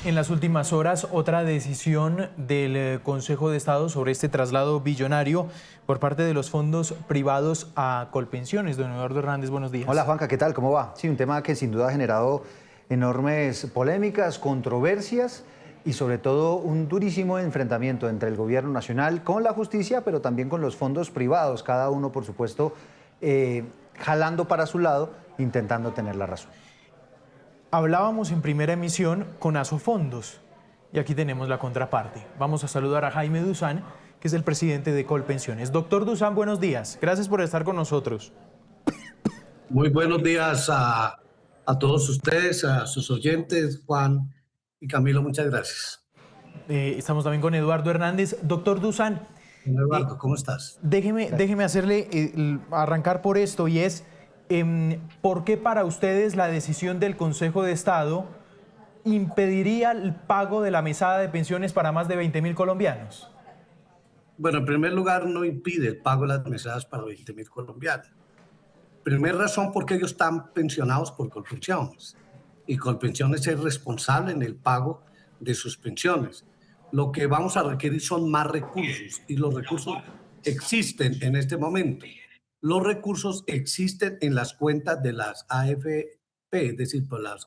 en las últimas horas otra decisión del Consejo de Estado sobre este traslado billonario por parte de los fondos privados a Colpensiones. Don Eduardo Hernández, buenos días. Hola Juanca, ¿qué tal? ¿Cómo va? Sí, un tema que sin duda ha generado enormes polémicas, controversias y sobre todo un durísimo enfrentamiento entre el gobierno nacional con la justicia, pero también con los fondos privados, cada uno por supuesto jalando para su lado, intentando tener la razón. Hablábamos en primera emisión con Asofondos y aquí tenemos la contraparte. Vamos a saludar a Jaime Duzán, que es el presidente de Colpensiones. Doctor Duzán, buenos días. Gracias por estar con nosotros. Muy buenos días a todos ustedes, a sus oyentes, Juan y Camilo, muchas gracias. Estamos también con Eduardo Hernández. Doctor Duzán. Eduardo, ¿cómo estás? Déjeme arrancar por esto y es, ¿por qué para ustedes la decisión del Consejo de Estado impediría el pago de la mesada de pensiones para más de 20.000 colombianos? Bueno, en primer lugar, no impide el pago de las mesadas para 20.000 colombianos. Primera razón, porque ellos están pensionados por Colpensiones y Colpensiones es responsable en el pago de sus pensiones. Lo que vamos a requerir son más recursos y los recursos existen en este momento. Los recursos existen en las cuentas de las AFP, es decir, por las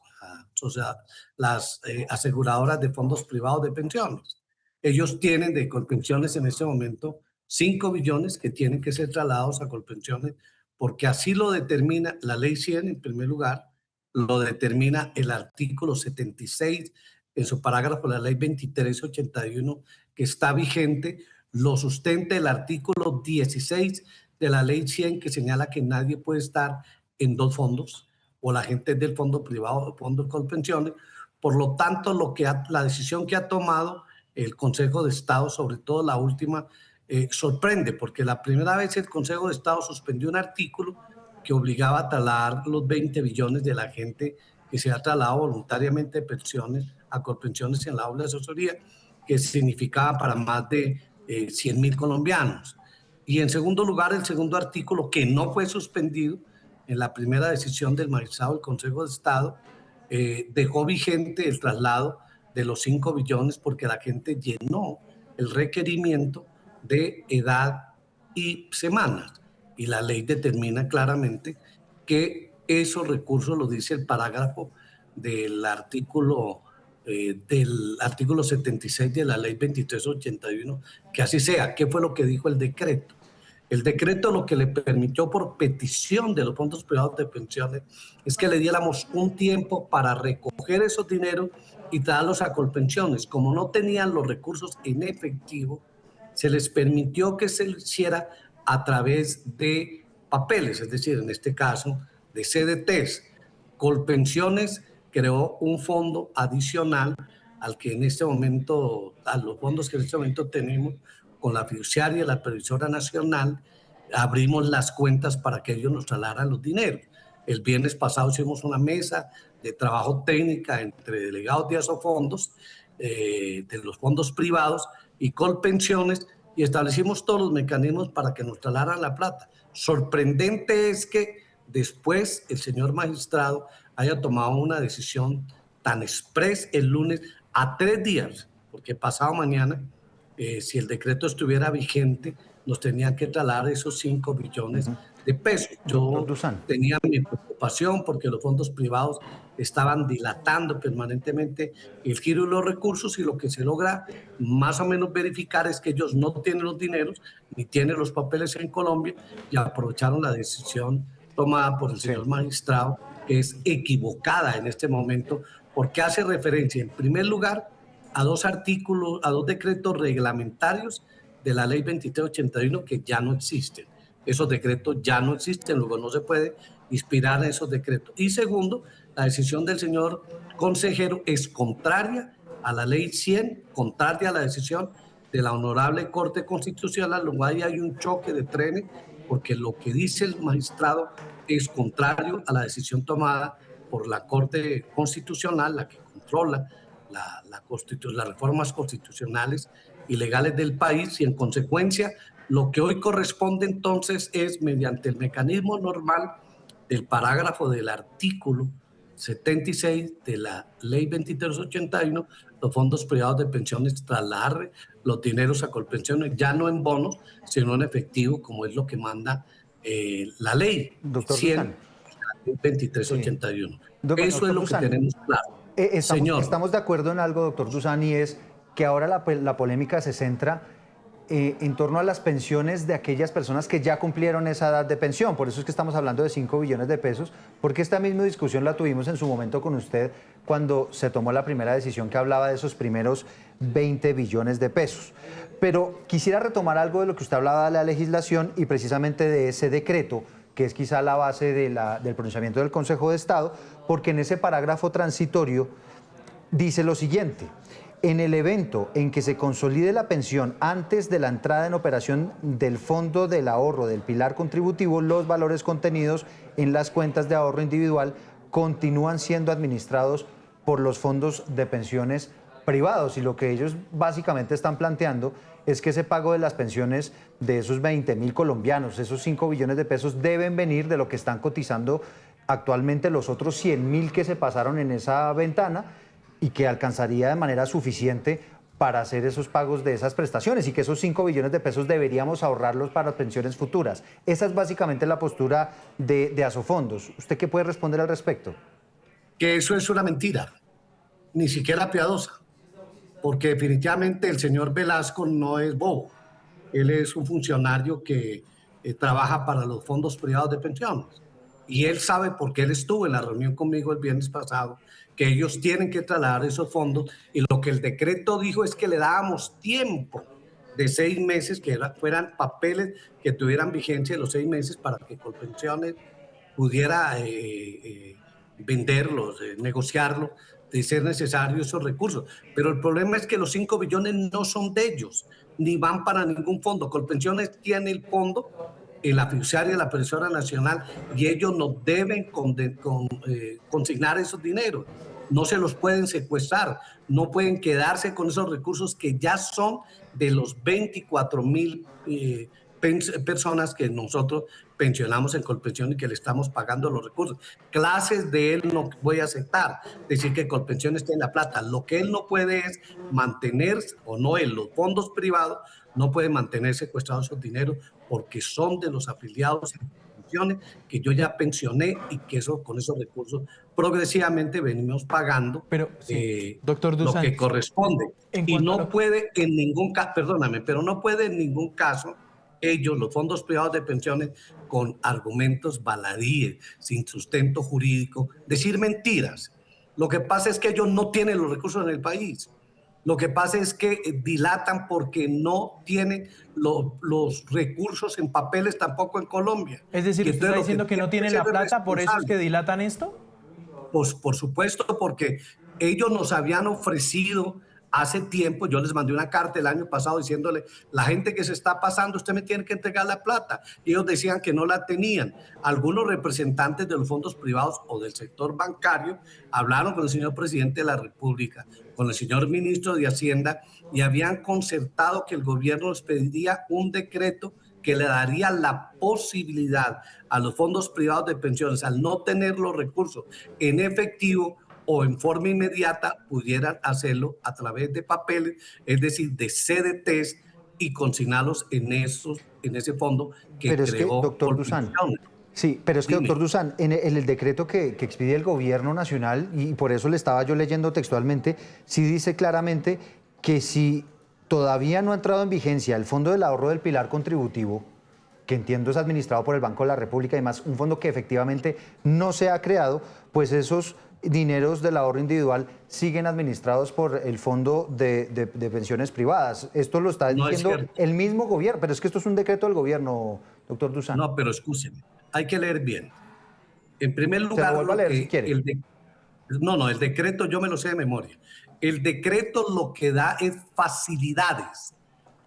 aseguradoras de fondos privados de pensiones. Ellos tienen de Colpensiones en este momento 5 billones que tienen que ser trasladados a Colpensiones porque así lo determina la Ley 100 en primer lugar, lo determina el artículo 76 en su parágrafo de la Ley 2381 que está vigente, lo sustenta el artículo 16 de la Ley 100 que señala que nadie puede estar en dos fondos o la gente es del fondo privado o fondo de Colpensiones. Por lo tanto, la decisión que ha tomado el Consejo de Estado, sobre todo la última, sorprende, porque la primera vez el Consejo de Estado suspendió un artículo que obligaba a trasladar los 20 billones de la gente que se ha trasladado voluntariamente de pensiones a Colpensiones en la doble asesoría, que significaba para más de 100.000 colombianos. Y en segundo lugar, el segundo artículo, que no fue suspendido en la primera decisión del magistrado del Consejo de Estado, dejó vigente el traslado de los 5 billones porque la gente llenó el requerimiento de edad y semanas. Y la ley determina claramente que esos recursos, lo dice el parágrafo del artículo 76 de la ley 2381, que así sea. ¿Qué fue lo que dijo el decreto? El decreto lo que le permitió por petición de los fondos privados de pensiones es que le diéramos un tiempo para recoger esos dineros y traerlos a Colpensiones. Como no tenían los recursos en efectivo, se les permitió que se lo hiciera a través de papeles, es decir, en este caso, de CDTs. Colpensiones creó un fondo adicional al que en este momento, a los fondos que en este momento tenemos con la fiduciaria, la previsora nacional, abrimos las cuentas para que ellos nos trasladaran los dineros. El viernes pasado hicimos una mesa de trabajo técnica entre delegados de Asofondos, de los fondos privados y Colpensiones, y establecimos todos los mecanismos para que nos trasladaran la plata. Sorprendente es que después el señor magistrado haya tomado una decisión tan express el lunes a 3 días, porque pasado mañana, si el decreto estuviera vigente, nos tenían que trasladar esos 5 billones de pesos. Yo tenía mi preocupación porque los fondos privados estaban dilatando permanentemente el giro de los recursos y lo que se logra más o menos verificar es que ellos no tienen los dineros ni tienen los papeles en Colombia y aprovecharon la decisión tomada por el señor magistrado, que es equivocada en este momento porque hace referencia en primer lugar a dos artículos, a dos decretos reglamentarios de la ley 2381 que ya no existen. Esos decretos ya no existen, luego no se puede inspirar en esos decretos. Y segundo, la decisión del señor consejero es contraria a la ley 100, contraria a la decisión de la honorable Corte Constitucional, luego ahí hay un choque de trenes, porque lo que dice el magistrado es contrario a la decisión tomada por la Corte Constitucional, la que controla las reformas constitucionales y legales del país, y en consecuencia lo que hoy corresponde entonces es mediante el mecanismo normal del parágrafo del artículo 76 de la Ley 2381, los fondos privados de pensiones trasladar los dineros a Colpensiones, ya no en bonos, sino en efectivo, como es lo que manda la ley Doctor 100, Dusan. la Ley 2381. Sí. Eso Doctor es lo que Dusan, tenemos claro. Señor. Estamos de acuerdo en algo, doctor Dusan, y es que ahora la polémica se centra en torno a las pensiones de aquellas personas que ya cumplieron esa edad de pensión. Por eso es que estamos hablando de 5 billones de pesos, porque esta misma discusión la tuvimos en su momento con usted cuando se tomó la primera decisión que hablaba de esos primeros 20 billones de pesos. Pero quisiera retomar algo de lo que usted hablaba de la legislación y precisamente de ese decreto, que es quizá la base del pronunciamiento del Consejo de Estado, porque en ese parágrafo transitorio dice lo siguiente: en el evento en que se consolide la pensión antes de la entrada en operación del Fondo del Ahorro del Pilar Contributivo, los valores contenidos en las cuentas de ahorro individual continúan siendo administrados por los fondos de pensiones privados. Y lo que ellos básicamente están planteando es que ese pago de las pensiones de esos 20.000 colombianos, esos 5 billones de pesos, deben venir de lo que están cotizando actualmente los otros 100.000 que se pasaron en esa ventana, y que alcanzaría de manera suficiente para hacer esos pagos de esas prestaciones, y que esos 5 billones de pesos deberíamos ahorrarlos para pensiones futuras. Esa es básicamente la postura de Asofondos. ¿Usted qué puede responder al respecto? Que eso es una mentira, ni siquiera piadosa, porque definitivamente el señor Velasco no es bobo. Él es un funcionario que trabaja para los fondos privados de pensiones. Y él sabe, porque él estuvo en la reunión conmigo el viernes pasado, que ellos tienen que trasladar esos fondos, y lo que el decreto dijo es que le dábamos tiempo de 6 meses, que fueran papeles que tuvieran vigencia de los 6 meses para que Colpensiones pudiera venderlos, negociarlos, de ser necesario esos recursos. Pero el problema es que los 5 billones no son de ellos, ni van para ningún fondo. Colpensiones tiene el fondo en la fiduciaria de la Persona Nacional, y ellos nos deben consignar esos dineros. No se los pueden secuestrar, no pueden quedarse con esos recursos que ya son de los 24.000 personas que nosotros pensionamos en Colpensión y que le estamos pagando los recursos. Clases de él no voy a aceptar, decir que Colpensiones tiene la plata. Lo que él no puede es mantener, o no en los fondos privados, no puede mantener secuestrados esos dineros, porque son de los afiliados en pensiones que yo ya pensioné, y que con esos recursos progresivamente venimos pagando. Pero, sí, doctor lo Dusan, que corresponde. Y no lo... puede en ningún caso, perdóname, pero no puede en ningún caso ellos, los fondos privados de pensiones, con argumentos baladíes, sin sustento jurídico, decir mentiras. Lo que pasa es que ellos no tienen los recursos en el país. Lo que pasa es que dilatan porque no tienen los recursos en papeles tampoco en Colombia. Es decir, ¿usted está diciendo que no tienen la plata, por eso es que dilatan esto? Pues por supuesto, porque ellos nos habían ofrecido hace tiempo. Yo les mandé una carta el año pasado diciéndole: la gente que se está pasando, usted me tiene que entregar la plata. Y ellos decían que no la tenían. Algunos representantes de los fondos privados o del sector bancario hablaron con el señor presidente de la República, con el señor ministro de Hacienda, y habían concertado que el gobierno les pediría un decreto que le daría la posibilidad a los fondos privados de pensiones, al no tener los recursos en efectivo o en forma inmediata, pudieran hacerlo a través de papeles, es decir, de CDTs, y consignarlos en ese fondo que pero es creó que, doctor Dusan, sí, pero es que, doctor Dusan, en el decreto que expide el gobierno nacional, y por eso le estaba yo leyendo textualmente, sí dice claramente que si todavía no ha entrado en vigencia el Fondo del Ahorro del Pilar Contributivo, que entiendo es administrado por el Banco de la República, y además un fondo que efectivamente no se ha creado, pues esos dineros del ahorro individual siguen administrados por el Fondo de Pensiones Privadas. Esto lo está diciendo el mismo gobierno, pero es que esto es un decreto del gobierno, doctor Dusan. No, pero escúcheme, hay que leer bien. En primer lugar, lo leer, si quiere. El decreto yo me lo sé de memoria. El decreto lo que da es facilidades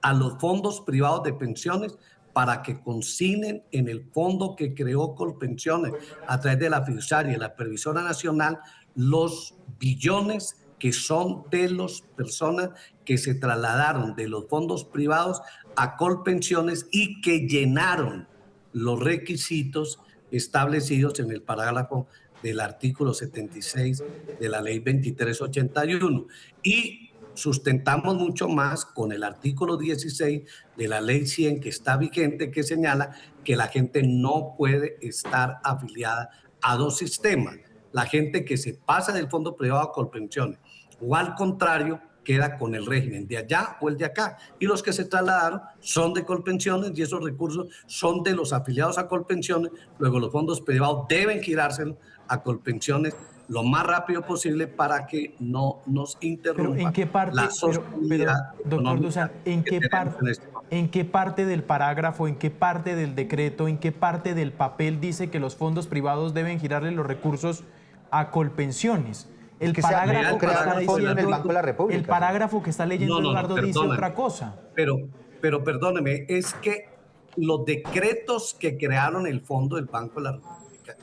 a los fondos privados de pensiones para que consignen en el fondo que creó Colpensiones a través de la fiduciaria y la Previsora Nacional los billones que son de las personas que se trasladaron de los fondos privados a Colpensiones y que llenaron los requisitos establecidos en el parágrafo del artículo 76 de la ley 2381 y sustentamos mucho más con el artículo 16 de la ley 100 que está vigente, que señala que la gente no puede estar afiliada a dos sistemas. La gente que se pasa del fondo privado a Colpensiones o al contrario queda con el régimen de allá o el de acá. Y los que se trasladaron son de Colpensiones y esos recursos son de los afiliados a Colpensiones. Luego los fondos privados deben girárselos a Colpensiones lo más rápido posible para que no nos interrumpa. Pero ¿en qué parte, la sostenibilidad doctor Dusan, ¿en qué parte del parágrafo, en qué parte del decreto, en qué parte del papel dice que los fondos privados deben girarle los recursos a Colpensiones? El parágrafo que está diciendo en el Banco de la República. El parágrafo que está leyendo Eduardo dice otra cosa. Pero perdóneme, es que los decretos que crearon el Fondo del Banco de la República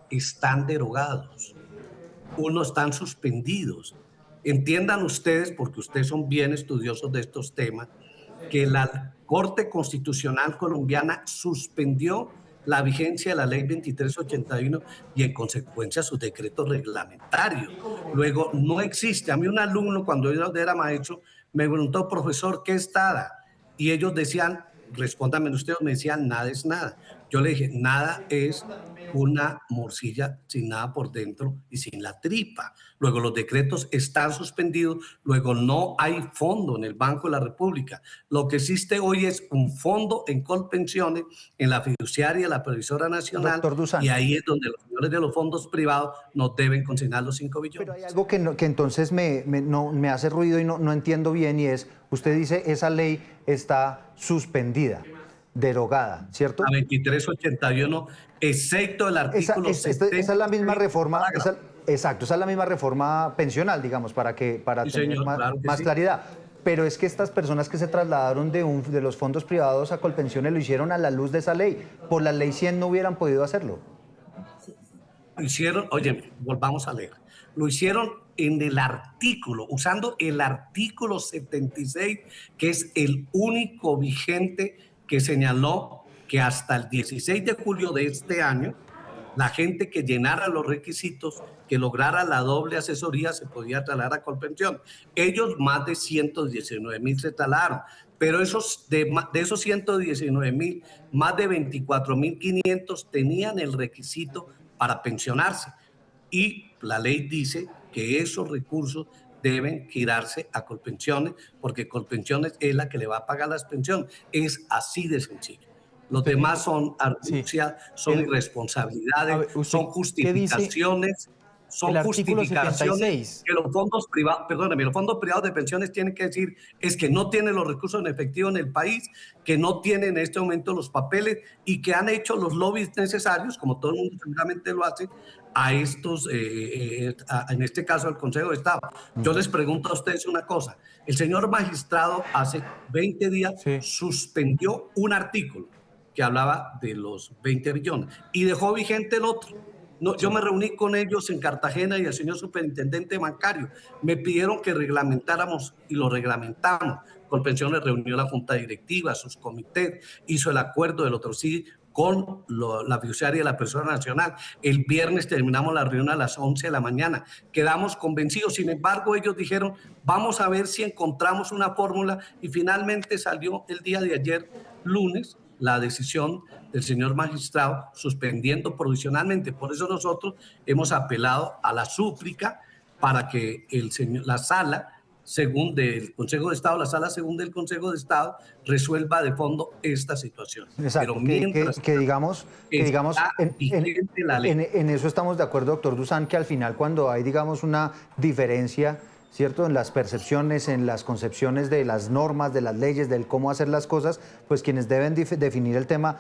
están derogados. Unos están suspendidos. Entiendan ustedes, porque ustedes son bien estudiosos de estos temas, que la Corte Constitucional colombiana suspendió la vigencia de la ley 2381 y en consecuencia sus decretos reglamentarios. Luego, no existe. A mí un alumno, cuando yo era maestro, me preguntó, profesor, ¿qué es nada? Y ellos decían, respóndame ustedes, me decían, nada es nada. Yo le dije, nada es una morcilla sin nada por dentro y sin la tripa. Luego los decretos están suspendidos, luego no hay fondo en el Banco de la República. Lo que existe hoy es un fondo en Colpensiones, en la fiduciaria, la Previsora Nacional, y ahí es donde los señores de los fondos privados nos deben consignar los 5 billones. Pero hay algo que entonces me hace ruido y no entiendo bien, y es, usted dice, esa ley está suspendida, derogada, ¿cierto? La 2381, excepto el artículo 70. Esa es la misma reforma, exacto, esa es la misma reforma pensional, digamos, para sí, tener señor, claro más sí. Claridad. Pero es que estas personas que se trasladaron de los fondos privados a Colpensiones lo hicieron a la luz de esa ley. Por la ley 100 no hubieran podido hacerlo. Lo hicieron, oye, volvamos a leer. Lo hicieron en el artículo, usando el artículo 76, que es el único vigente que señaló que hasta el 16 de julio de este año, la gente que llenara los requisitos, que lograra la doble asesoría, se podía trasladar a Colpensión. Ellos, más de 119,000 se trasladaron, pero de esos 119,000, más de 24,500 tenían el requisito para pensionarse. Y la ley dice que esos recursos deben girarse a Colpensiones, porque Colpensiones es la que le va a pagar las pensiones. Es así de sencillo. Los demás son argucias, son irresponsabilidades, son justificaciones. Son justificaciones que los fondos privados, perdóname, los fondos privados de pensiones tienen que decir es que no tienen los recursos en efectivo en el país, que no tienen en este momento los papeles y que han hecho los lobbies necesarios, como todo el mundo seguramente lo hace, a estos, en este caso al Consejo de Estado. Yo les pregunto a ustedes una cosa. El señor magistrado hace 20 días suspendió un artículo que hablaba de los 20 billones y dejó vigente el otro. No, yo me reuní con ellos en Cartagena y el señor superintendente bancario. Me pidieron que reglamentáramos y lo reglamentamos. Colpensiones reunió la junta directiva, sus comités, hizo el acuerdo del otro sí con la fiduciaria de la Persona Nacional. El viernes terminamos la reunión a las 11 de la mañana. Quedamos convencidos. Sin embargo, ellos dijeron, vamos a ver si encontramos una fórmula y finalmente salió el día de ayer, lunes, la decisión del señor magistrado suspendiendo provisionalmente. Por eso nosotros hemos apelado a la súplica para que la sala según del Consejo de Estado, la sala segunda del Consejo de Estado resuelva de fondo esta situación. Exacto, pero mientras que digamos en eso estamos de acuerdo, doctor Dusan, que al final cuando hay, digamos, una diferencia, ¿cierto?, en las percepciones, en las concepciones de las normas, de las leyes, del cómo hacer las cosas, pues quienes deben definir el tema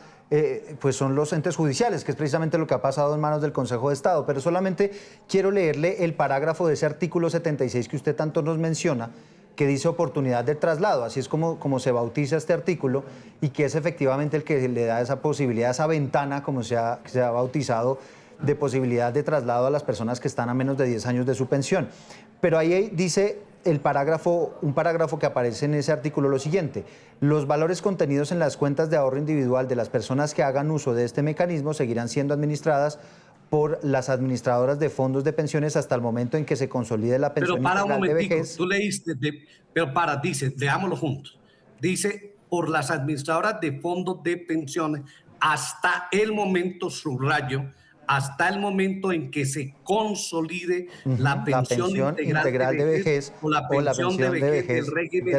pues son los entes judiciales, que es precisamente lo que ha pasado en manos del Consejo de Estado. Pero solamente quiero leerle el parágrafo de ese artículo 76 que usted tanto nos menciona, que dice oportunidad de traslado, así es como se bautiza este artículo, y que es efectivamente el que le da esa posibilidad, esa ventana, como se ha bautizado, de posibilidad de traslado a las personas que están a menos de 10 años de su pensión. Pero ahí dice un parágrafo que aparece en ese artículo lo siguiente: los valores contenidos en las cuentas de ahorro individual de las personas que hagan uso de este mecanismo seguirán siendo administradas por las administradoras de fondos de pensiones hasta el momento en que se consolide la pensión Pero para un integral de momentico, vejez. tú leíste, dice, leámoslo juntos. Dice, por las administradoras de fondos de pensiones hasta el momento, subrayo, hasta el momento en que se consolide la pensión integral de vejez o la pensión de vejez del régimen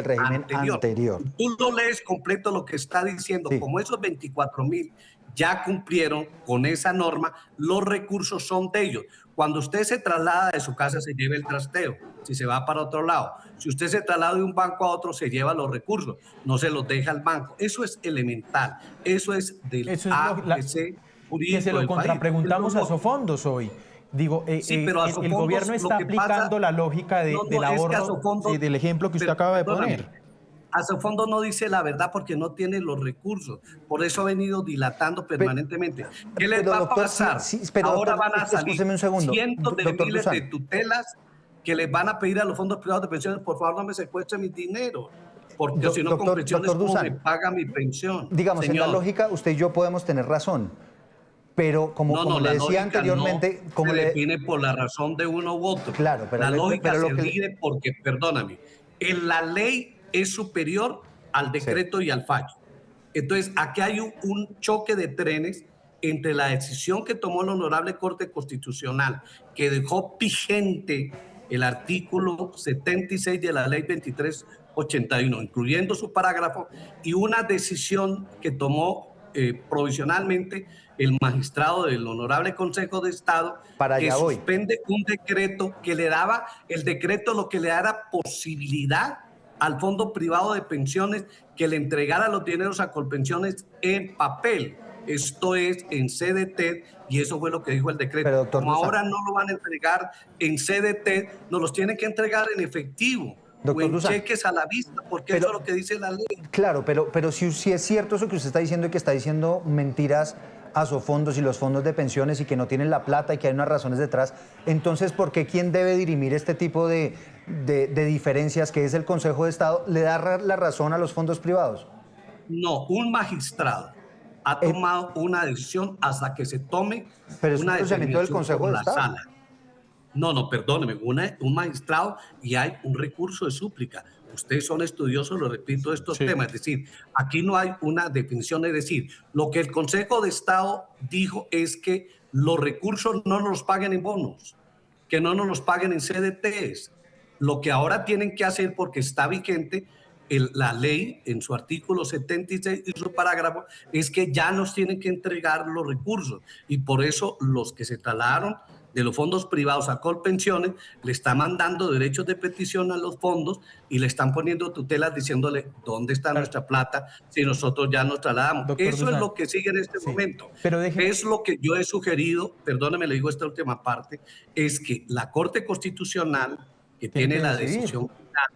anterior. Tú lo lees completo lo que está diciendo. Sí. Como esos 24.000 ya cumplieron con esa norma, los recursos son de ellos. Cuando usted se traslada de su casa, se lleva el trasteo. Si se va para otro lado, si usted se traslada de un banco a otro, se lleva los recursos, no se los deja al banco. Eso es elemental. Eso es del ABC jurídico. Que se lo contrapreguntamos a Sofondos hoy. Digo, sí, pero a el gobierno está aplicando la lógica del ahorro, del ejemplo que usted acaba de poner. Asofondo no dice la verdad porque no tiene los recursos. Por eso ha venido dilatando permanentemente. ¿Qué les va a pasar? Ahora van a salir cientos de miles de tutelas que les van a pedir a los fondos privados de pensiones, por favor no me secuestren mi dinero, porque si no con pensiones ¿cómo me paga mi pensión? Digamos, señor, en la lógica usted y yo podemos tener razón, pero como le decía anteriormente... No se define por la razón de uno u otro. Claro, pero la lógica se mide porque, perdóname, en la ley es superior al decreto y al fallo. Entonces, aquí hay un choque de trenes entre la decisión que tomó la Honorable Corte Constitucional, que dejó vigente el artículo 76 de la Ley 2381, incluyendo su parágrafo, y una decisión que tomó provisionalmente el magistrado del Honorable Consejo de Estado, que suspende un decreto que le daba, el decreto lo que le daba posibilidad al fondo privado de pensiones que le entregara los dineros a Colpensiones en papel. Esto es en CDT, y eso fue lo que dijo el decreto. Pero, doctor, como ahora no lo van a entregar en CDT, nos los tienen que entregar en efectivo, o en cheques a la vista, porque eso es lo que dice la ley. Claro, pero si es cierto eso que usted está diciendo, y que está diciendo mentiras a Sofondos y los fondos de pensiones y que no tienen la plata y que hay unas razones detrás, entonces, ¿por qué quién debe dirimir este tipo de diferencias, que es el Consejo de Estado, le da la razón a los fondos privados? No, un magistrado ha tomado una decisión hasta que se tome una decisión del Consejo de Estado. Sala. No, perdóneme, un magistrado, y hay un recurso de súplica. Ustedes son estudiosos, lo repito, de estos temas. Es decir, aquí no hay una definición. Es decir, lo que el Consejo de Estado dijo es que los recursos no nos los paguen en bonos, que no nos los paguen en CDTs. Lo que ahora tienen que hacer, porque está vigente la ley en su artículo 76 y su parágrafo, es que ya nos tienen que entregar los recursos. Y por eso los que se trasladaron de los fondos privados a Colpensiones le están mandando derechos de petición a los fondos y le están poniendo tutelas diciéndole dónde está nuestra plata si nosotros ya nos trasladamos. Doctor Eso Dusan, es lo que sigue en este momento. Pero es lo que yo he sugerido, perdóneme, le digo esta última parte, es que la Corte Constitucional, que tiene la decisión final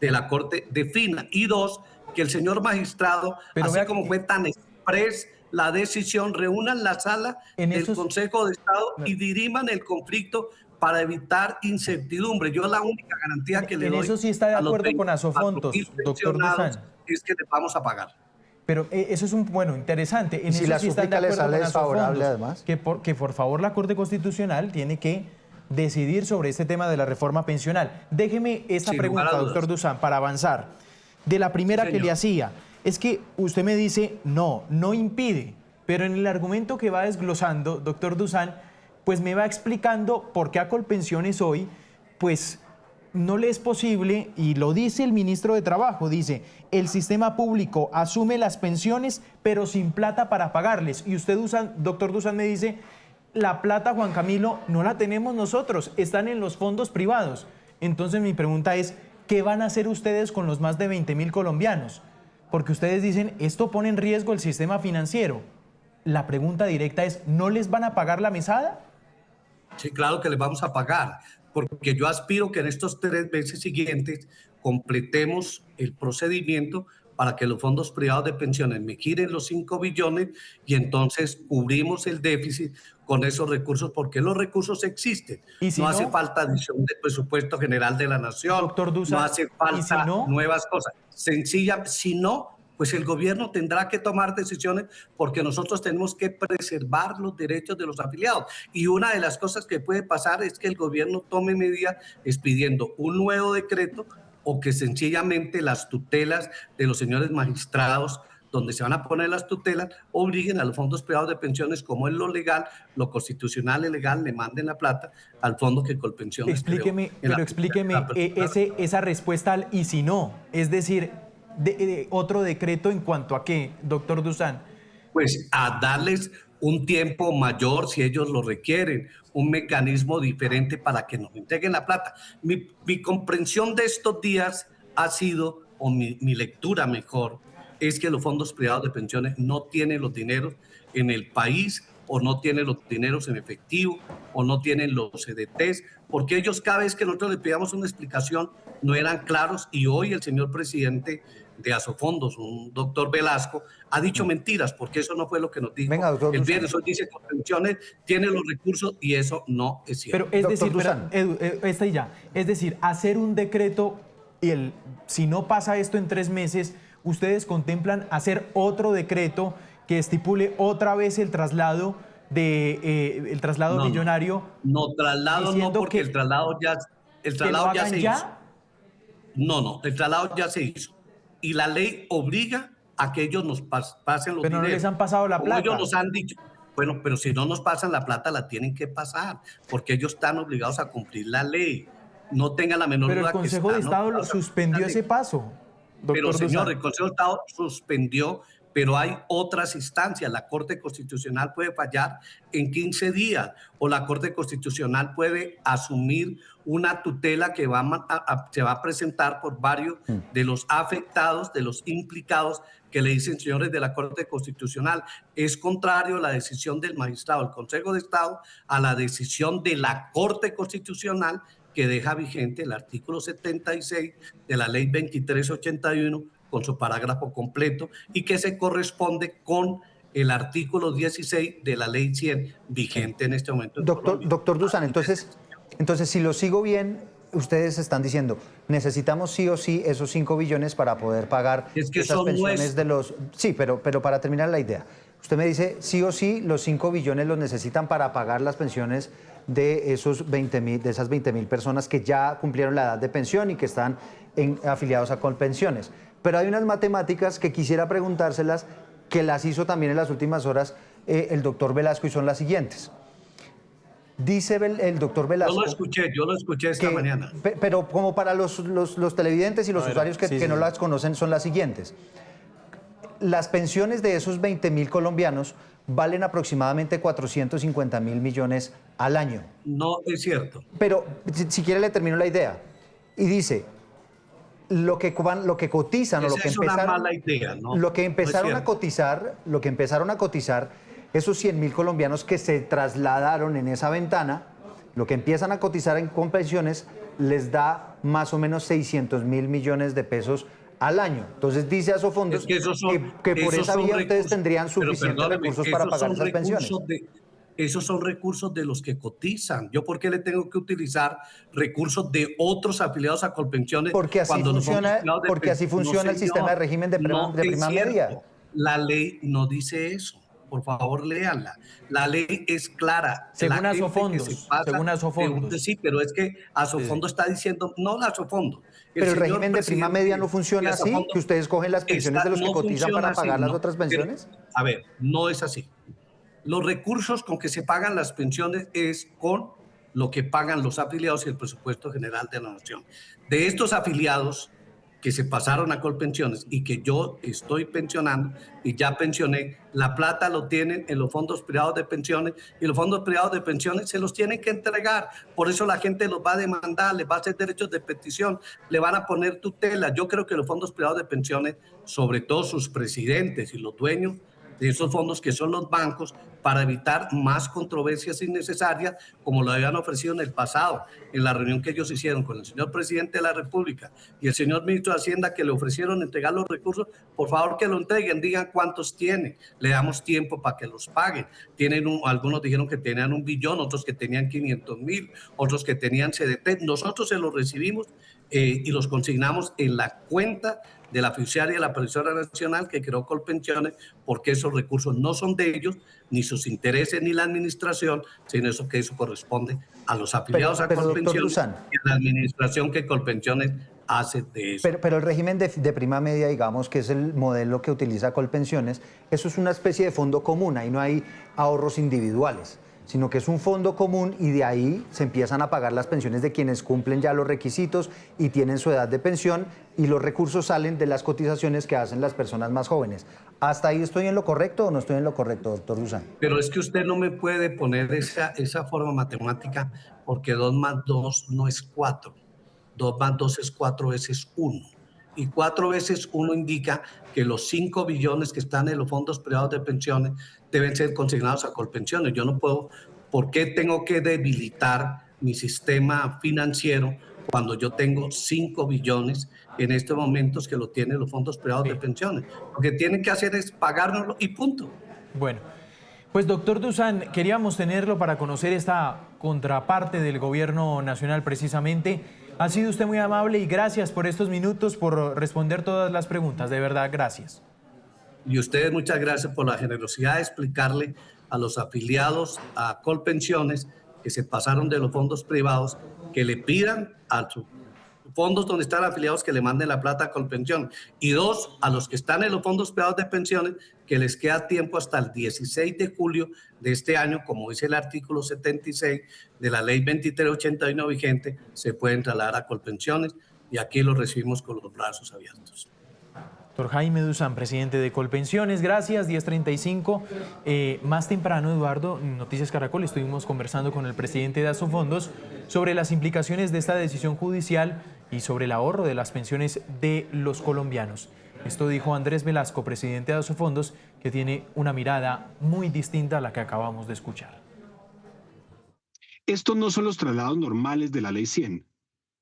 de la Corte, defina. Y dos, que el señor magistrado, así como fue tan express la decisión, reúnan la sala del Consejo de Estado y diriman el conflicto para evitar incertidumbre. Yo la única garantía que le doy... En eso sí está de acuerdo con Asofondos, doctor Dusan. Es que les vamos a pagar. Pero eso es interesante. En si eso la sí están de súplica le acuerdo sale con desfavorable, Asofondos, además. que por favor la Corte Constitucional tiene que decidir sobre este tema de la reforma pensional. Déjeme esa pregunta, doctor Dusan, para avanzar. De la primera que le hacía, es que usted me dice, no impide, pero en el argumento que va desglosando, doctor Dusan, pues me va explicando por qué a Colpensiones hoy, pues no le es posible, y lo dice el ministro de Trabajo, dice, el sistema público asume las pensiones, pero sin plata para pagarles. Y usted, doctor Dusan, me dice, la plata, Juan Camilo, no la tenemos nosotros, están en los fondos privados. Entonces mi pregunta es, ¿qué van a hacer ustedes con los más de 20.000 colombianos? Porque ustedes dicen, esto pone en riesgo el sistema financiero. La pregunta directa es, ¿no les van a pagar la mesada? Sí, claro que les vamos a pagar, porque yo aspiro que en estos 3 meses siguientes completemos el procedimiento para que los fondos privados de pensiones me giren los 5 billones y entonces cubrimos el déficit con esos recursos, porque los recursos existen. ¿Y si no hace falta adición del presupuesto general de la nación, doctor Dusan, no hace falta nuevas cosas. Sencilla, si no, pues el gobierno tendrá que tomar decisiones porque nosotros tenemos que preservar los derechos de los afiliados. Y una de las cosas que puede pasar es que el gobierno tome medidas expidiendo un nuevo decreto o que sencillamente las tutelas de los señores magistrados donde se van a poner las tutelas, obliguen a los fondos privados de pensiones, como es lo legal, lo constitucional y legal, le manden la plata al fondo que Colpensiones Explíqueme, creó. pero explíqueme esa respuesta al y si no, es decir, otro decreto en cuanto a qué, doctor Dusan. Pues a darles un tiempo mayor si ellos lo requieren, un mecanismo diferente para que nos entreguen la plata. Mi comprensión de estos días ha sido, o mi lectura mejor, es que los fondos privados de pensiones no tienen los dineros en el país o no tienen los dineros en efectivo o no tienen los CDTs, porque ellos cada vez que nosotros les pedíamos una explicación no eran claros y hoy el señor presidente de Asofondos, un doctor Velasco, ha dicho mentiras porque eso no fue lo que nos dijo. Venga, doctor el Dusan. viernes hoy dice que pensiones tiene los recursos y eso no es cierto. Pero es Doctor decir, Dusan. Es decir, hacer un decreto y si no pasa esto en 3 meses, ustedes contemplan hacer otro decreto que estipule otra vez el traslado millonario. No, traslado no, porque el traslado ya se hizo. No, el traslado ya se hizo. Y la ley obliga a que ellos nos pasen los Pero dineros. no les han pasado la plata. Ellos nos han dicho, bueno, pero si no nos pasan la plata, la tienen que pasar, porque ellos están obligados a cumplir la ley. No tengan la menor Pero duda el Consejo de Estado lo suspendió ese paso. Pero, señor, el Consejo de Estado suspendió, pero hay otras instancias. La Corte Constitucional puede fallar en 15 días o la Corte Constitucional puede asumir una tutela que se va a presentar por varios de los afectados, de los implicados, que le dicen, señores de la Corte Constitucional, es contrario la decisión del magistrado del Consejo de Estado a la decisión de la Corte Constitucional, que deja vigente el artículo 76 de la ley 2381 con su parágrafo completo y que se corresponde con el artículo 16 de la ley 100 vigente en este momento en Colombia. Doctor Dusan, entonces, si lo sigo bien, ustedes están diciendo, necesitamos sí o sí esos 5 billones para poder pagar esas pensiones de los... Sí, pero para terminar la idea, usted me dice, sí o sí, los 5 billones los necesitan para pagar las pensiones de esas 20.000 personas que ya cumplieron la edad de pensión y que están afiliados a Colpensiones. Pero hay unas matemáticas que quisiera preguntárselas, que las hizo también en las últimas horas el doctor Velasco, y son las siguientes. Dice el doctor Velasco... Yo lo escuché esta mañana. Pero como para los televidentes y los usuarios que no las conocen, son las siguientes. Las pensiones de esos 20.000 colombianos valen aproximadamente 450.000 millones al año. No es cierto. Pero si quiere le termino la idea. Y dice, lo que cotizan, o lo que empezaron, es una mala idea, ¿no? Lo que empezaron no a cotizar, esos 100.000 colombianos que se trasladaron en esa ventana, lo que empiezan a cotizar en Colpensiones les da más o menos 600.000 millones de pesos al año. Entonces dice Asofondos que por esa vía ustedes tendrían suficientes recursos para pagar esas pensiones. Esos son recursos de los que cotizan. ¿Yo por qué le tengo que utilizar recursos de otros afiliados a Colpensiones? Porque así funciona el sistema de régimen de prima media. La ley no dice eso. Por favor, léanla. La ley es clara. Según Asofondos. Sí, pero es que Asofondos está diciendo, no la Asofondos. Pero el régimen de prima media no funciona así, que ustedes cogen las pensiones de los que cotizan para pagar las otras pensiones. A ver, no es así. Los recursos con que se pagan las pensiones es con lo que pagan los afiliados y el presupuesto general de la nación. De estos afiliados que se pasaron a Colpensiones y que yo estoy pensionando y ya pensioné, la plata lo tienen en los fondos privados de pensiones y los fondos privados de pensiones se los tienen que entregar. Por eso la gente los va a demandar, les va a hacer derechos de petición, le van a poner tutela. Yo creo que los fondos privados de pensiones, sobre todo sus presidentes y los dueños de esos fondos, que son los bancos, para evitar más controversias innecesarias, como lo habían ofrecido en el pasado, en la reunión que ellos hicieron con el señor presidente de la República y el señor ministro de Hacienda, que le ofrecieron entregar los recursos. Por favor, que lo entreguen, digan cuántos tienen, le damos tiempo para que los paguen. Algunos dijeron que tenían 1 billón, otros que tenían 500.000, otros que tenían CDT. Nosotros se los recibimos y los consignamos en la cuenta de la fiduciaria de la Previsora Nacional que creó Colpensiones, porque esos recursos no son de ellos, ni sus intereses, ni la administración, sino eso corresponde a los afiliados a Pero doctor Colpensiones Dusan, y a la administración que Colpensiones hace de eso. pero el régimen de prima media, digamos, que es el modelo que utiliza Colpensiones, eso es una especie de fondo común, ahí no hay ahorros individuales, sino que es un fondo común y de ahí se empiezan a pagar las pensiones de quienes cumplen ya los requisitos y tienen su edad de pensión, y los recursos salen de las cotizaciones que hacen las personas más jóvenes. ¿Hasta ahí estoy en lo correcto o no estoy en lo correcto, doctor Dusan? Pero es que usted no me puede poner esa forma matemática, porque 2 más 2 no es 4. 2 más 2 es 4 veces 1. Y 4 veces 1 indica que los 5 billones que están en los fondos privados de pensiones deben ser consignados a Colpensiones. Yo no puedo, ¿por qué tengo que debilitar mi sistema financiero cuando yo tengo 5 billones en estos momentos que lo tienen los fondos privados de pensiones? Lo que tienen que hacer es pagárnoslo y punto. Bueno, pues doctor Dusan, queríamos tenerlo para conocer esta contraparte del gobierno nacional precisamente. Ha sido usted muy amable y gracias por estos minutos, por responder todas las preguntas. De verdad, gracias. Y ustedes muchas gracias por la generosidad de explicarle a los afiliados a Colpensiones que se pasaron de los fondos privados, que le pidan a sus fondos donde están afiliados que le manden la plata a Colpensión. Y 2, a los que están en los fondos privados de pensiones, que les queda tiempo hasta el 16 de julio de este año, como dice el artículo 76 de la ley 2381 vigente, se pueden trasladar a Colpensiones y aquí los recibimos con los brazos abiertos. Doctor Jaime Dusan, presidente de Colpensiones, gracias, 10:35. Más temprano, Eduardo, en Noticias Caracol, estuvimos conversando con el presidente de Asofondos sobre las implicaciones de esta decisión judicial y sobre el ahorro de las pensiones de los colombianos. Esto dijo Andrés Velasco, presidente de Asofondos, que tiene una mirada muy distinta a la que acabamos de escuchar. Estos no son los traslados normales de la Ley 100.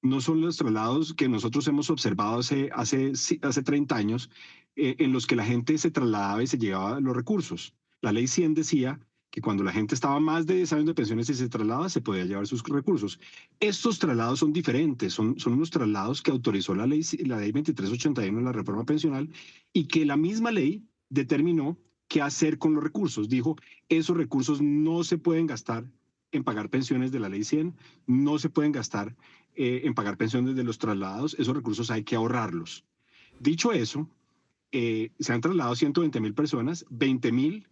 No son los traslados que nosotros hemos observado hace 30 años, en los que la gente se trasladaba y se llevaba los recursos. La Ley 100 decía que cuando la gente estaba más de 10 años de pensiones y se trasladaba, se podía llevar sus recursos. Estos traslados son diferentes, son unos traslados que autorizó la ley 2381, la reforma pensional, y que la misma ley determinó qué hacer con los recursos. Dijo, esos recursos no se pueden gastar en pagar pensiones de la ley 100, no se pueden gastar en pagar pensiones de los trasladados, esos recursos hay que ahorrarlos. Dicho eso, se han trasladado 120.000 personas, 20.000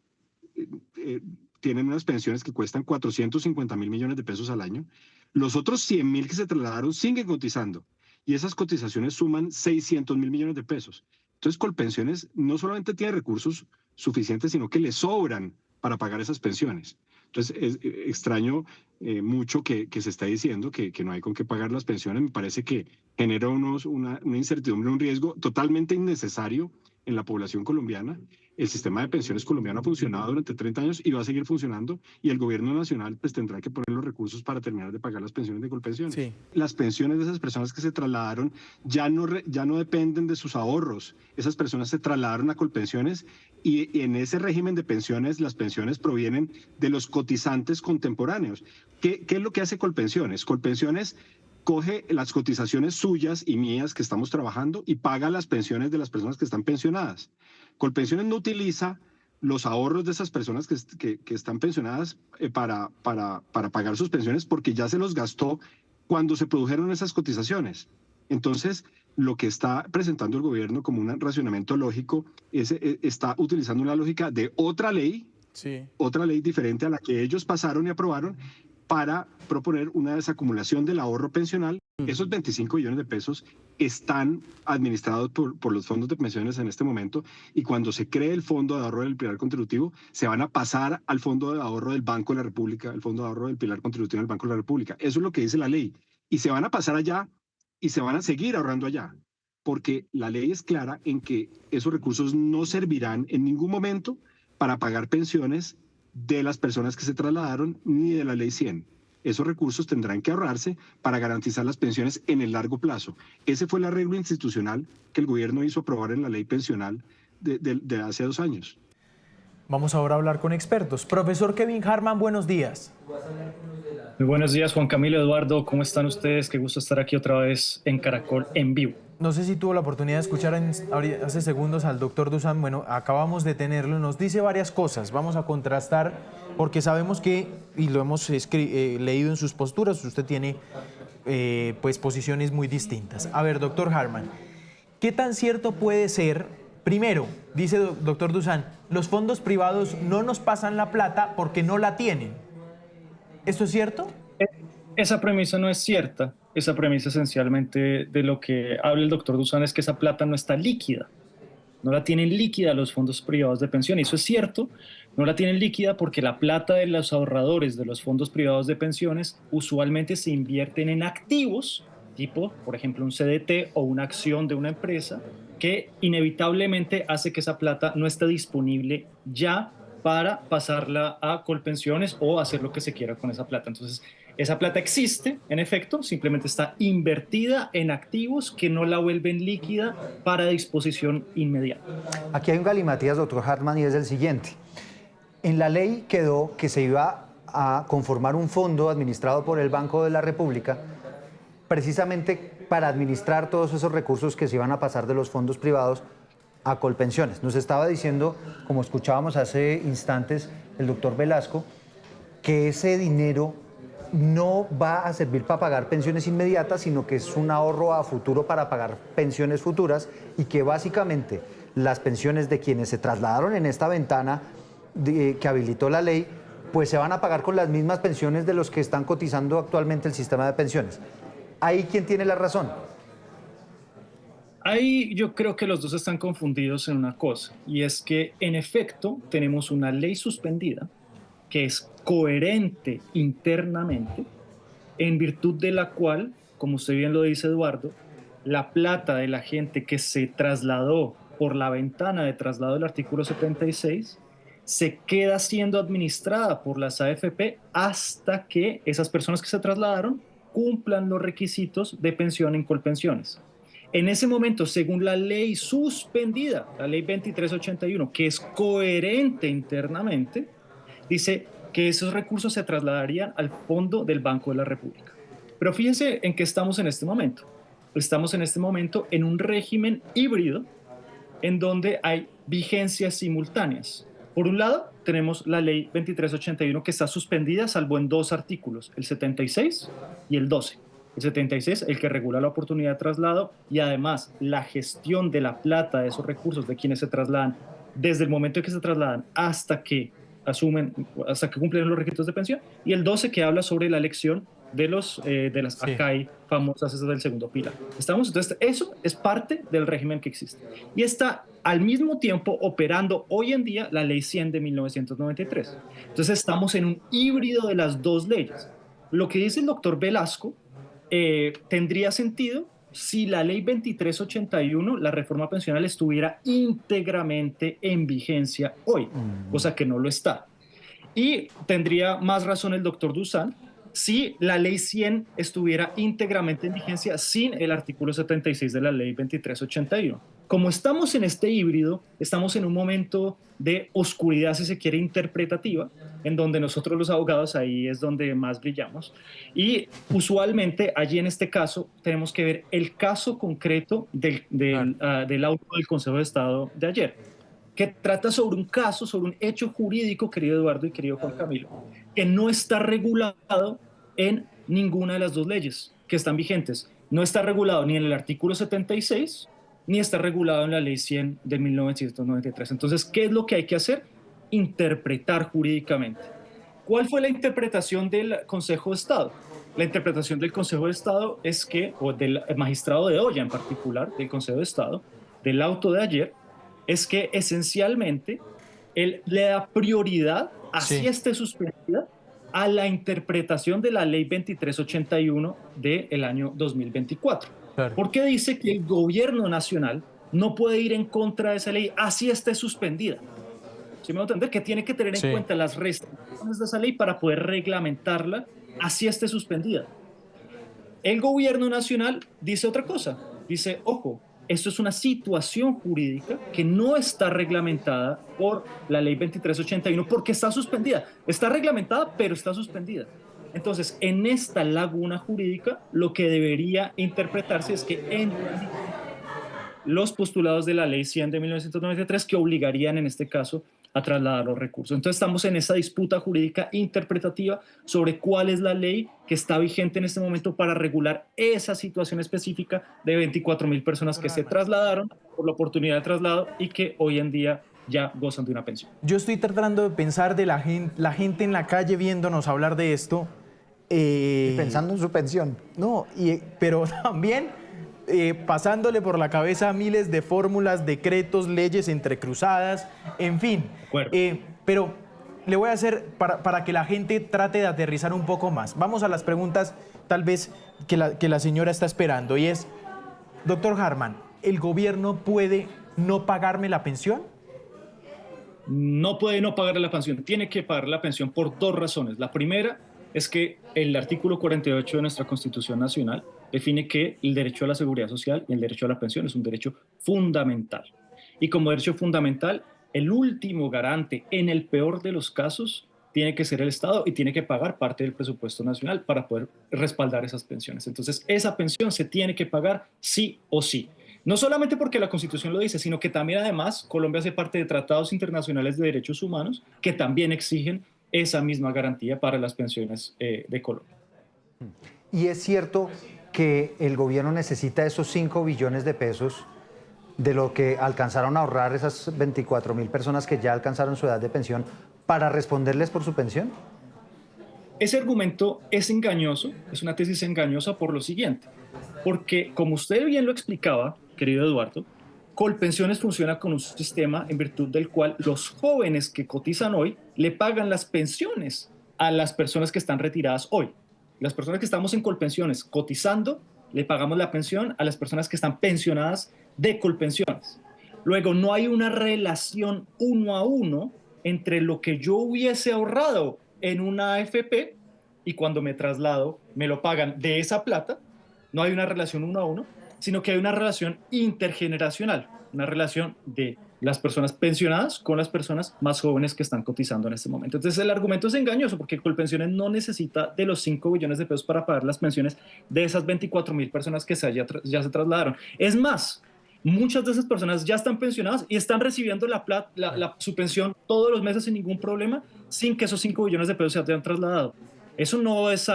tienen unas pensiones que cuestan 450.000 millones de pesos al año. Los otros 100.000 que se trasladaron siguen cotizando y esas cotizaciones suman 600.000 millones de pesos. Entonces, Colpensiones no solamente tiene recursos suficientes, sino que le sobran para pagar esas pensiones. Entonces, es extraño mucho que se está diciendo que no hay con qué pagar las pensiones. Me parece que genera una incertidumbre, un riesgo totalmente innecesario en la población colombiana. El sistema de pensiones colombiano ha funcionado durante 30 años y va a seguir funcionando, y el gobierno nacional pues tendrá que poner los recursos para terminar de pagar las pensiones de Colpensiones. Sí. Las pensiones de esas personas que se trasladaron ya no dependen de sus ahorros. Esas personas se trasladaron a Colpensiones y en ese régimen de pensiones, las pensiones provienen de los cotizantes contemporáneos. ¿Qué es lo que hace Colpensiones? Colpensiones coge las cotizaciones suyas y mías que estamos trabajando y paga las pensiones de las personas que están pensionadas. Colpensiones no utiliza los ahorros de esas personas que están pensionadas para pagar sus pensiones, porque ya se los gastó cuando se produjeron esas cotizaciones. Entonces, lo que está presentando el gobierno como un racionamiento lógico está utilizando una lógica de otra ley, sí, otra ley diferente a la que ellos pasaron y aprobaron, para proponer una desacumulación del ahorro pensional. Esos 25 billones de pesos están administrados por los fondos de pensiones en este momento, y cuando se cree el Fondo de Ahorro del Pilar Contributivo, se van a pasar al Fondo de Ahorro del Banco de la República, el Fondo de Ahorro del Pilar Contributivo del Banco de la República. Eso es lo que dice la ley. Y se van a pasar allá y se van a seguir ahorrando allá, porque la ley es clara en que esos recursos no servirán en ningún momento para pagar pensiones de las personas que se trasladaron, ni de la ley 100. Esos recursos tendrán que ahorrarse para garantizar las pensiones en el largo plazo. Ese fue el arreglo institucional que el gobierno hizo aprobar en la ley pensional de hace 2 años. Vamos ahora a hablar con expertos. Profesor Kevin Harman, buenos días. Muy buenos días, Juan Camilo, Eduardo. ¿Cómo están ustedes? Qué gusto estar aquí otra vez en Caracol en vivo. No sé si tuvo la oportunidad de escuchar hace segundos al doctor Dusan. Bueno, acabamos de tenerlo. Nos dice varias cosas. Vamos a contrastar porque sabemos que, y lo hemos leído en sus posturas, usted tiene pues posiciones muy distintas. A ver, doctor Harman, ¿qué tan cierto puede ser? Primero, dice doctor Dusan, los fondos privados no nos pasan la plata porque no la tienen. ¿Esto es cierto? Esa premisa no es cierta. Esa premisa esencialmente de lo que habla el doctor Dusan es que esa plata no está líquida. No la tienen líquida los fondos privados de pensión. Y eso es cierto, no la tienen líquida porque la plata de los ahorradores de los fondos privados de pensiones usualmente se invierten en activos, tipo, por ejemplo, un CDT o una acción de una empresa, que inevitablemente hace que esa plata no esté disponible ya para pasarla a Colpensiones o hacer lo que se quiera con esa plata. Entonces, esa plata existe, en efecto, simplemente está invertida en activos que no la vuelven líquida para disposición inmediata. Aquí hay un galimatías, doctor Hartman, y es el siguiente. En la ley quedó que se iba a conformar un fondo administrado por el Banco de la República precisamente para administrar todos esos recursos que se iban a pasar de los fondos privados a Colpensiones. Nos estaba diciendo, como escuchábamos hace instantes el doctor Velasco, que ese dinero no va a servir para pagar pensiones inmediatas, sino que es un ahorro a futuro para pagar pensiones futuras y que básicamente las pensiones de quienes se trasladaron en esta ventana que habilitó la ley, pues se van a pagar con las mismas pensiones de los que están cotizando actualmente el sistema de pensiones. ¿Ahí quién tiene la razón? Ahí yo creo que los dos están confundidos en una cosa, y es que en efecto tenemos una ley suspendida que es coherente internamente, en virtud de la cual, como usted bien lo dice, Eduardo, la plata de la gente que se trasladó por la ventana de traslado del artículo 76 se queda siendo administrada por las AFP hasta que esas personas que se trasladaron cumplan los requisitos de pensión en Colpensiones. En ese momento, según la ley suspendida, la ley 2381, que es coherente internamente, dice que esos recursos se trasladarían al fondo del Banco de la República. Pero fíjense en qué estamos en este momento. Estamos en este momento en un régimen híbrido en donde hay vigencias simultáneas. Por un lado, tenemos la ley 2381 que está suspendida salvo en dos artículos, el 76 y el 12. El 76, el que regula la oportunidad de traslado y además la gestión de la plata de esos recursos de quienes se trasladan desde el momento en que se trasladan hasta que cumplen los requisitos de pensión, y el 12 que habla sobre la elección de las ACAI famosas, esas del segundo pilar. Entonces, eso es parte del régimen que existe. Y está al mismo tiempo operando hoy en día la ley 100 de 1993. Entonces, estamos en un híbrido de las dos leyes. Lo que dice el doctor Velasco tendría sentido si la ley 2381, la reforma pensional, estuviera íntegramente en vigencia hoy, cosa que no lo está. Y tendría más razón el doctor Dusan si la ley 100 estuviera íntegramente en vigencia sin el artículo 76 de la ley 2381. Como estamos en este híbrido, estamos en un momento de oscuridad, si se quiere, interpretativa, en donde nosotros los abogados ahí es donde más brillamos. Y usualmente allí en este caso tenemos que ver el caso concreto del auto del Consejo de Estado de ayer, que trata sobre un caso, sobre un hecho jurídico, querido Eduardo y querido Juan Camilo, que no está regulado en ninguna de las dos leyes que están vigentes. No está regulado ni en el artículo 76, ni está regulado en la ley 100 de 1993. Entonces, ¿qué es lo que hay que hacer? Interpretar jurídicamente. ¿Cuál fue la interpretación del Consejo de Estado? La interpretación del Consejo de Estado es que, o del magistrado de Oya en particular, del Consejo de Estado, del auto de ayer, es que esencialmente él le da prioridad, así esté suspendida, a la interpretación de la ley 2381 del año 2024. Claro. Porque dice que el gobierno nacional no puede ir en contra de esa ley, así esté suspendida. ¿Sí me va a entender? Que tiene que tener en cuenta las restricciones de esa ley para poder reglamentarla, así esté suspendida. El gobierno nacional dice otra cosa. Dice, ojo, esto es una situación jurídica que no está reglamentada por la ley 2381 porque está suspendida. Está reglamentada, pero está suspendida. Entonces, en esta laguna jurídica, lo que debería interpretarse es que en los postulados de la ley 100 de 1993 que obligarían en este caso a trasladar los recursos. Entonces estamos en esa disputa jurídica interpretativa sobre cuál es la ley que está vigente en este momento para regular esa situación específica de 24.000 personas que se trasladaron por la oportunidad de traslado y que hoy en día ya gozan de una pensión. Yo estoy tratando de pensar de la gente en la calle viéndonos hablar de esto. Pensando en su pensión. No, pero también pasándole por la cabeza miles de fórmulas, decretos, leyes entrecruzadas, en fin. Pero le voy a hacer, para que la gente trate de aterrizar un poco más. Vamos a las preguntas tal vez que la señora está esperando y es, doctor Harman, ¿el gobierno puede no pagarme la pensión? No puede no pagarle la pensión, tiene que pagar la pensión por dos razones. La primera es que el artículo 48 de nuestra Constitución Nacional define que el derecho a la seguridad social y el derecho a la pensión es un derecho fundamental. Y como derecho fundamental, el último garante, en el peor de los casos, tiene que ser el Estado y tiene que pagar parte del presupuesto nacional para poder respaldar esas pensiones. Entonces, esa pensión se tiene que pagar sí o sí. No solamente porque la Constitución lo dice, sino que también además Colombia hace parte de tratados internacionales de derechos humanos que también exigen esa misma garantía para las pensiones de Colombia. Y es cierto que el gobierno necesita esos 5 billones de pesos de lo que alcanzaron a ahorrar esas 24.000 personas que ya alcanzaron su edad de pensión para responderles por su pensión. Ese argumento es engañoso, es una tesis engañosa por lo siguiente, porque como usted bien lo explicaba, querido Eduardo, Colpensiones funciona con un sistema en virtud del cual los jóvenes que cotizan hoy le pagan las pensiones a las personas que están retiradas hoy. Las personas que estamos en Colpensiones cotizando, le pagamos la pensión a las personas que están pensionadas de Colpensiones. Luego, no hay una relación uno a uno entre lo que yo hubiese ahorrado en una AFP y cuando me traslado me lo pagan de esa plata. No hay una relación uno a uno, sino que hay una relación intergeneracional, una relación de las personas pensionadas con las personas más jóvenes que están cotizando en este momento. Entonces el argumento es engañoso porque Colpensiones no necesita de los 5 billones de pesos para pagar las pensiones de esas 24.000 personas que ya se trasladaron. Es más, muchas de esas personas ya están pensionadas y están recibiendo su pensión todos los meses sin ningún problema, sin que esos 5 billones de pesos se hayan trasladado. Eso no es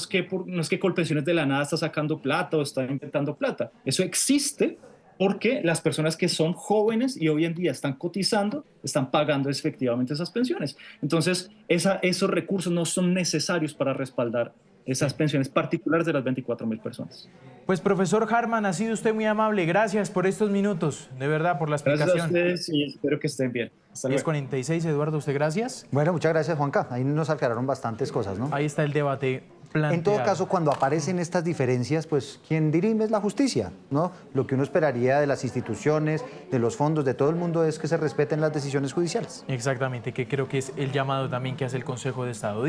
que Colpensiones de la nada está sacando plata o está inventando plata. Eso existe porque las personas que son jóvenes y hoy en día están cotizando, están pagando efectivamente esas pensiones. Entonces, esos recursos no son necesarios para respaldar esas pensiones particulares de las 24.000 personas. Pues, profesor Harman, ha sido usted muy amable. Gracias por estos minutos, de verdad, por la explicación. Gracias a ustedes y espero que estén bien. Hasta luego. 10:46, Eduardo, ¿usted gracias? Bueno, muchas gracias, Juanca. Ahí nos aclararon bastantes cosas, ¿no? Ahí está el debate planteado. En todo caso, cuando aparecen estas diferencias, pues quien dirime es la justicia, ¿no? Lo que uno esperaría de las instituciones, de los fondos, de todo el mundo es que se respeten las decisiones judiciales. Exactamente, que creo que es el llamado también que hace el Consejo de Estado.